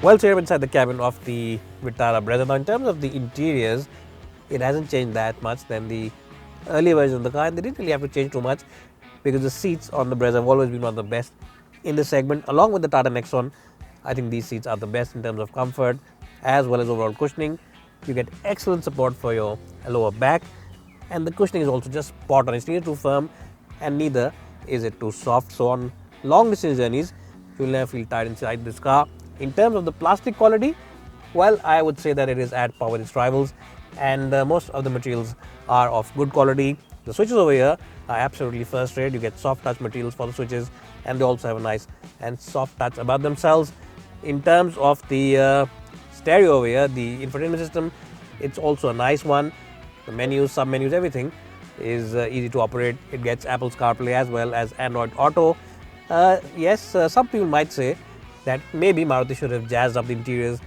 Well, so here inside the cabin of the Vitara Brezza. Now, in terms of the interiors, it hasn't changed that much than the earlier version of the car, and they didn't really have to change too much because the seats on the Brezza have always been one of the best in the segment. Along with the Tata Nexon, I think these seats are the best in terms of comfort as well as overall cushioning. You get excellent support for your lower back, and the cushioning is also just spot on. It's neither too firm and neither is it too soft. So on long distance journeys, you'll never feel tired inside this car. In terms of the plastic quality, well, I would say that it is at par with its rivals, and most of the materials are of good quality. The switches over here are absolutely first rate. You get soft touch materials for the switches, and they also have a nice and soft touch about themselves. In terms of the stereo over here, the infotainment system, it's also a nice one. The menus, sub-menus, everything is easy to operate. It gets Apple's CarPlay as well as Android Auto. Yes, some people might say that maybe Maruti should have jazzed up the interiors,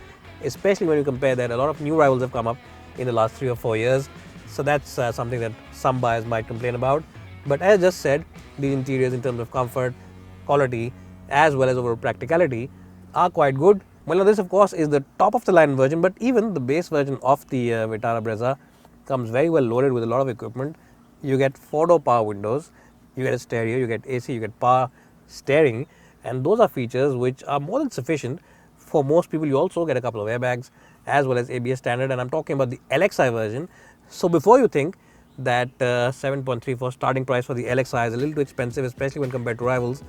especially when you compare that a lot of new rivals have come up in the last 3 or 4 years. So that's something that some buyers might complain about. But as I just said, the interiors in terms of comfort, quality, as well as overall practicality are quite good. Well, now this of course is the top of the line version, but even the base version of the Vitara Brezza comes very well loaded with a lot of equipment. You get 4-door power windows, you get a stereo, you get AC, you get power steering, and those are features which are more than sufficient for most people. You also get a couple of airbags as well as ABS standard, and I'm talking about the LXI version. So before you think that 7.34 starting price for the LXI is a little too expensive, especially when compared to rivals,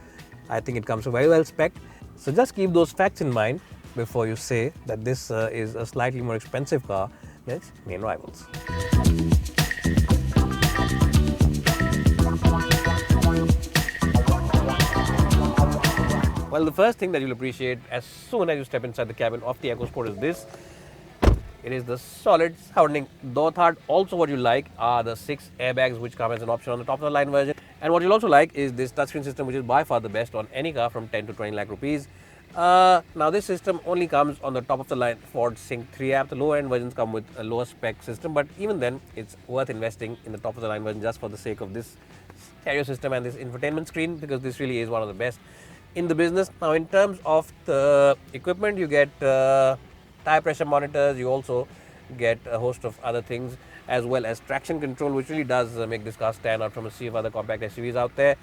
I think it comes very well spec'd. So just keep those facts in mind before you say that this is a slightly more expensive car than its main rivals. Well, the first thing that you'll appreciate as soon as you step inside the cabin of the Ecosport is this. It is the solid sounding door third. Also what you like are the 6 airbags which come as an option on the top of the line version. And what you'll also like is this touchscreen system, which is by far the best on any car from 10 to 20 lakh rupees. Now this system only comes on the top of the line Ford Sync 3 app. The lower end versions come with a lower spec system, but even then it's worth investing in the top of the line version just for the sake of this stereo system and this infotainment screen, because this really is one of the best in the business. Now in terms of the equipment, you get tire pressure monitors, you also get a host of other things as well as traction control, which really does make this car stand out from a sea of other compact SUVs out there.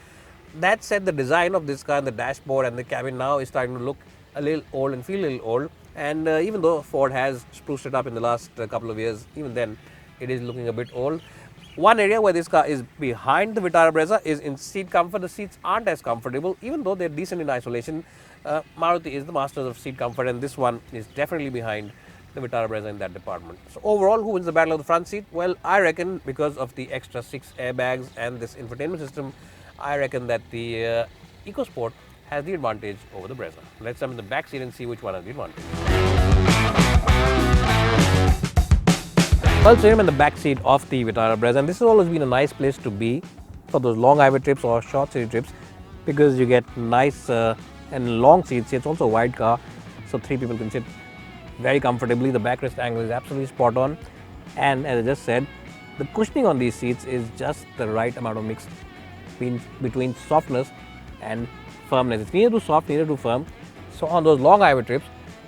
That said, the design of this car and the dashboard and the cabin now is starting to look a little old and feel a little old, and even though Ford has spruced it up in the last couple of years, even then it is looking a bit old. One area where this car is behind the Vitara Brezza is in seat comfort. The seats aren't as comfortable, even though they're decent in isolation. Maruti is the masters of seat comfort, and this one is definitely behind the Vitara Brezza in that department. So overall, who wins the battle of the front seat? Well, I reckon because of the extra 6 airbags and this infotainment system, I reckon that the Ecosport has the advantage over the Brezza. Let's jump in the back seat and see which one has the advantage. Well, so I'm in the back seat of the Vitara Brezza, and this has always been a nice place to be for those long highway trips or short city trips, because you get nice and long seats. It's also a wide car, so 3 people can sit very comfortably. The backrest angle is absolutely spot on, and as I just said, the cushioning on these seats is just the right amount of mix between softness and firmness. It's neither too soft, neither too firm. So on those long highway trips,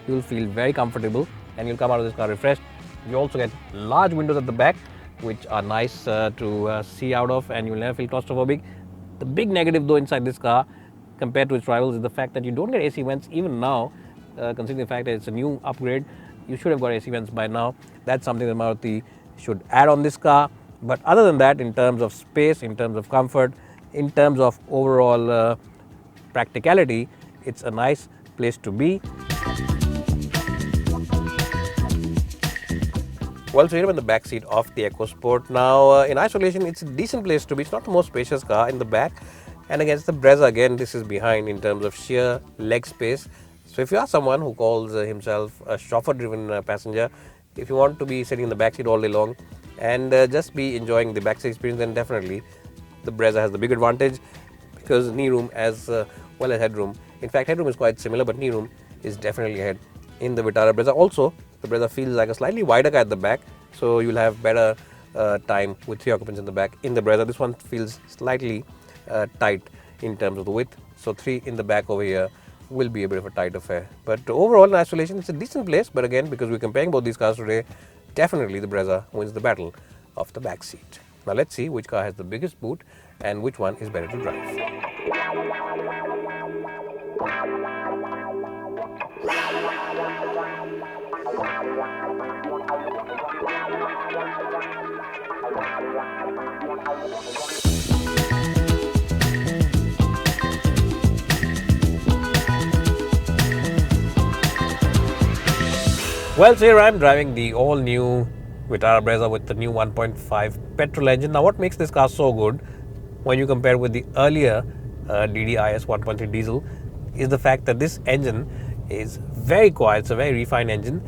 you'll feel very comfortable and you'll come out of this car refreshed. You also get large windows at the back, which are nice to see out of, and you'll never feel claustrophobic. The big negative though inside this car compared to its rivals is the fact that you don't get AC vents even now, considering the fact that it's a new upgrade. You should have got AC vents by now. That's something that Maruti should add on this car. But other than that, in terms of space, in terms of comfort, in terms of overall practicality, it's a nice place to be. Well, so here I'm in the back seat of the Ecosport. Now, in isolation, it's a decent place to be. It's not the most spacious car in the back. And against the Brezza, again, this is behind in terms of sheer leg space. So if you are someone who calls himself a chauffeur-driven passenger, if you want to be sitting in the back seat all day long and just be enjoying the back seat experience, then definitely the Brezza has the big advantage, because knee room as well as headroom. In fact, headroom is quite similar, but knee room is definitely ahead in the Vitara Brezza. Also, the Brezza feels like a slightly wider car at the back, so you'll have better time with 3 occupants in the back. In the Brezza, this one feels slightly tight in terms of the width. So 3 in the back over here will be a bit of a tight affair. But overall, in isolation, it's a decent place. But again, because we're comparing both these cars today, definitely the Brezza wins the battle of the back seat. Now let's see which car has the biggest boot and which one is better to drive. Well, so here I am driving the all-new Vitara Brezza with the new 1.5 petrol engine. Now, what makes this car so good when you compare with the earlier DDiS 1.3 diesel is the fact that this engine is very quiet. It's a very refined engine,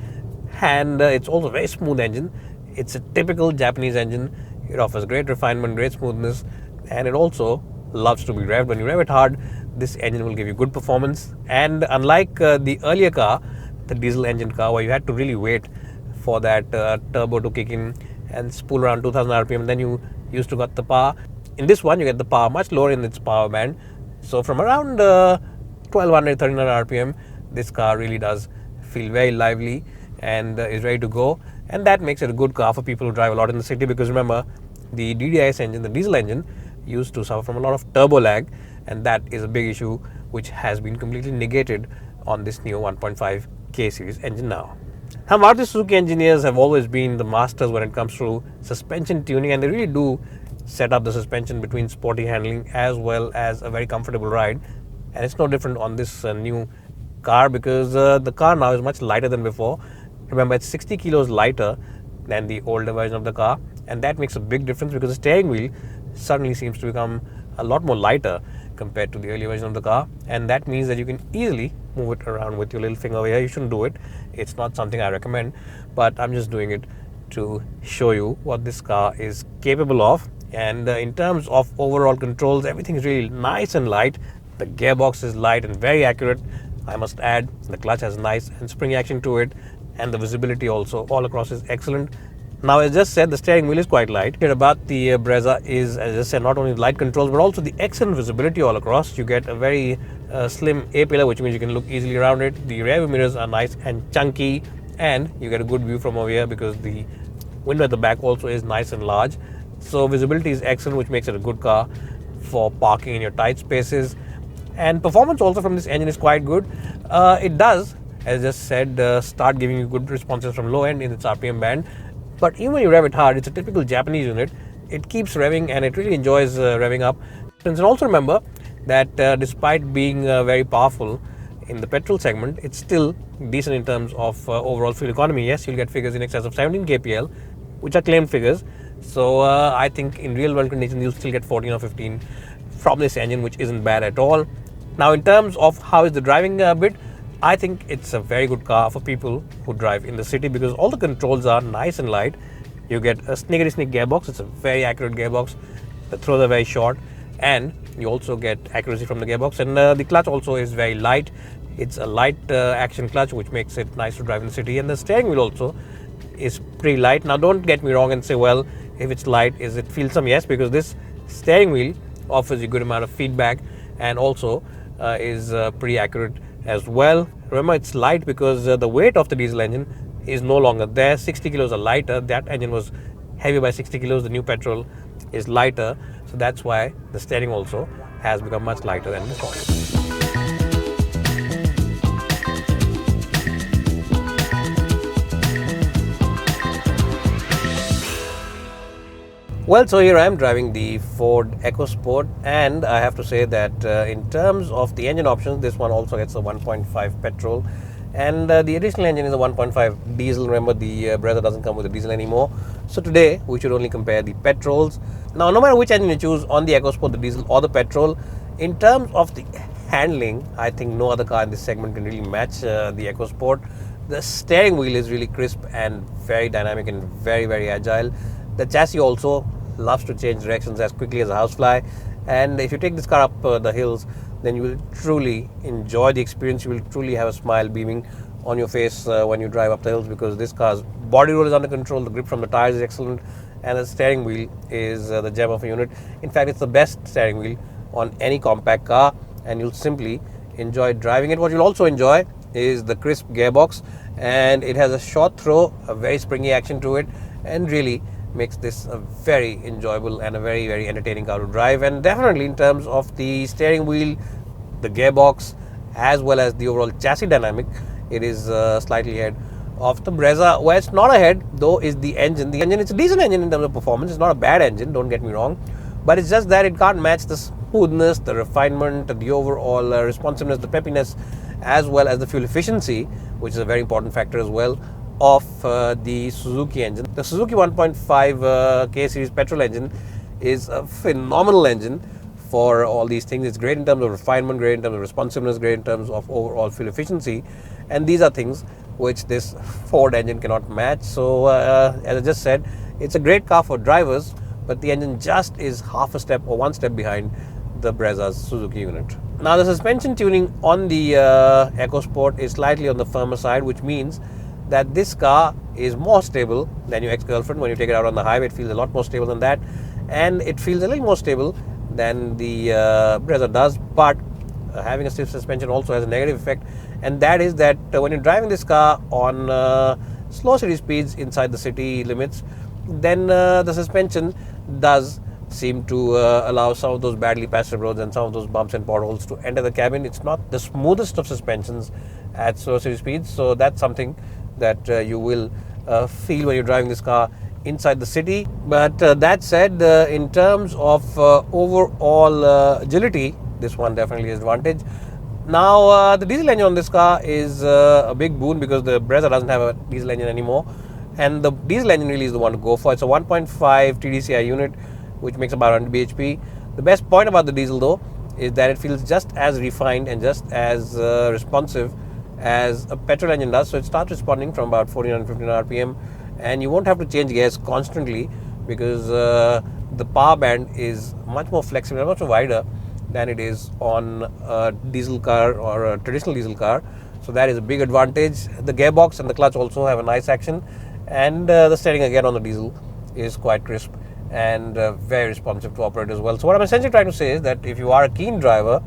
and it's also a very smooth engine. It's a typical Japanese engine. It offers great refinement, great smoothness, and it also loves to be revved. When you rev it hard, this engine will give you good performance. And unlike the earlier car, the diesel engine car, where you had to really wait for that turbo to kick in and spool around 2000 rpm, then you used to get the power. In this one, you get the power much lower in its power band. So from around 1200, 1300 rpm, this car really does feel very lively and is ready to go. And that makes it a good car for people who drive a lot in the city, because remember, the DDiS engine, the diesel engine, used to suffer from a lot of turbo lag, and that is a big issue which has been completely negated on this new 1.5 K series engine now. Now, Maruti Suzuki engineers have always been the masters when it comes to suspension tuning, and they really do set up the suspension between sporty handling as well as a very comfortable ride. And it's no different on this new car, because the car now is much lighter than before. Remember, it's 60 kilos lighter than the older version of the car, and that makes a big difference because the steering wheel suddenly seems to become a lot more lighter compared to the earlier version of the car, and that means that you can easily move it around with your little finger over here. You shouldn't do it. It's not something I recommend, but I'm just doing it to show you what this car is capable of. And in terms of overall controls, everything is really nice and light. The gearbox is light and very accurate, I must add. The clutch has nice and spring action to it, and the visibility also all across is excellent. Now, as I just said, the steering wheel is quite light. Here about the Brezza is, as I said, not only light controls but also the excellent visibility all across. You get a very slim A-pillar, which means you can look easily around it. The rear view mirrors are nice and chunky, and you get a good view from over here because the window at the back also is nice and large. So visibility is excellent, which makes it a good car for parking in your tight spaces. And performance also from this engine is quite good. It does, as I just said, start giving you good responses from low end in its RPM band. But even when you rev it hard, it's a typical Japanese unit. It keeps revving and it really enjoys revving up. And also remember that despite being very powerful in the petrol segment, it's still decent in terms of overall fuel economy. Yes, you'll get figures in excess of 17 kpl, which are claimed figures. So I think in real world conditions, you'll still get 14 or 15 from this engine, which isn't bad at all. Now, in terms of how is the driving bit, I think it's a very good car for people who drive in the city because all the controls are nice and light. You get a snickety-snick gearbox. It's a very accurate gearbox. The throws are very short, and you also get accuracy from the gearbox. And the clutch also is very light. It's a light action clutch, which makes it nice to drive in the city. And the steering wheel also is pretty light. Now, don't get me wrong and say, well, if it's light, is it feelsome? Yes, because this steering wheel offers you a good amount of feedback and also is pretty accurate as well. Remember, it's light because the weight of the diesel engine is no longer there. 60 kilos are lighter. That engine was heavy by 60 kilos. The new petrol is lighter. So that's why the steering also has become much lighter than before. Well, so here I am driving the Ford Ecosport, and I have to say that in terms of the engine options, this one also gets a 1.5 petrol, and the additional engine is a 1.5 diesel. Remember, the Brezza doesn't come with a diesel anymore. So today we should only compare the petrols. Now, no matter which engine you choose on the Ecosport, the diesel or the petrol, in terms of the handling, I think no other car in this segment can really match the Ecosport. The steering wheel is really crisp and very dynamic and very, very agile. The chassis also loves to change directions as quickly as a housefly, and if you take this car up the hills, then you will truly enjoy the experience. You will truly have a smile beaming on your face when you drive up the hills, because this car's body roll is under control, the grip from the tires is excellent, and the steering wheel is the gem of a unit. In fact, it's the best steering wheel on any compact car, and you'll simply enjoy driving it. What you'll also enjoy is the crisp gearbox, and it has a short throw, a very springy action to it, and really makes this a very enjoyable and a very entertaining car to drive. And definitely in terms of the steering wheel, the gearbox, as well as the overall chassis dynamic, it is slightly ahead of the Brezza. Where it's not ahead though is the engine. The engine, it's a decent engine in terms of performance. It's not a bad engine, don't get me wrong, but it's just that it can't match the smoothness, the refinement, the overall responsiveness, the peppiness, as well as the fuel efficiency, which is a very important factor as well, of the Suzuki engine. The Suzuki 1.5 K series petrol engine is a phenomenal engine for all these things. It's great in terms of refinement, great in terms of responsiveness, great in terms of overall fuel efficiency, and these are things which this Ford engine cannot match. So as I just said, it's a great car for drivers, but the engine just is half a step or one step behind the Brezza's Suzuki unit. Now the suspension tuning on the EcoSport is slightly on the firmer side, which means that this car is more stable than your ex-girlfriend. When you take it out on the highway, it feels a lot more stable than that, and it feels a little more stable than the Brezza does. But having a stiff suspension also has a negative effect, and that is that when you're driving this car on slow city speeds inside the city limits, then the suspension does seem to allow some of those badly patched roads and some of those bumps and potholes to enter the cabin. It's not the smoothest of suspensions at slow city speeds, so that's something that you will feel when you're driving this car inside the city. But that said, in terms of overall agility, this one definitely has advantage. Now the diesel engine on this car is a big boon, because the Brezza doesn't have a diesel engine anymore, and the diesel engine really is the one to go for. It's a 1.5 TDCI unit, which makes about 100 bhp. The best point about the diesel though is that it feels just as refined and just as responsive as a petrol engine does. So it starts responding from about 1415 RPM, and you won't have to change gears constantly, because the power band is much more flexible, much more wider than it is on a diesel car or a traditional diesel car. So that is a big advantage. The gearbox and the clutch also have a nice action, and the steering again on the diesel is quite crisp and very responsive to operate as well. So what I'm essentially trying to say is that if you are a keen driver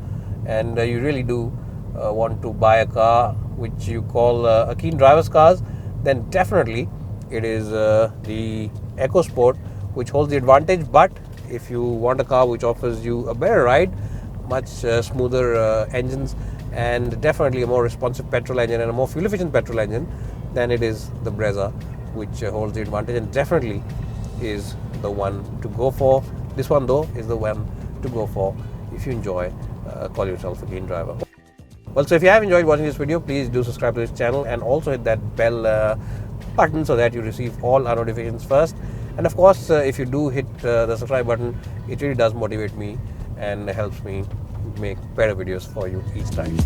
and you really do want to buy a car which you call a keen driver's cars, then definitely it is the EcoSport which holds the advantage. But if you want a car which offers you a better ride, much smoother engines, and definitely a more responsive petrol engine and a more fuel efficient petrol engine, then it is the Brezza which holds the advantage, and definitely is the one to go for. This one though is the one to go for if you enjoy call yourself a keen driver. Well, so if you have enjoyed watching this video, please do subscribe to this channel and also hit that bell button so that you receive all our notifications first. And of course, if you do hit the subscribe button, it really does motivate me and helps me make better videos for you each time.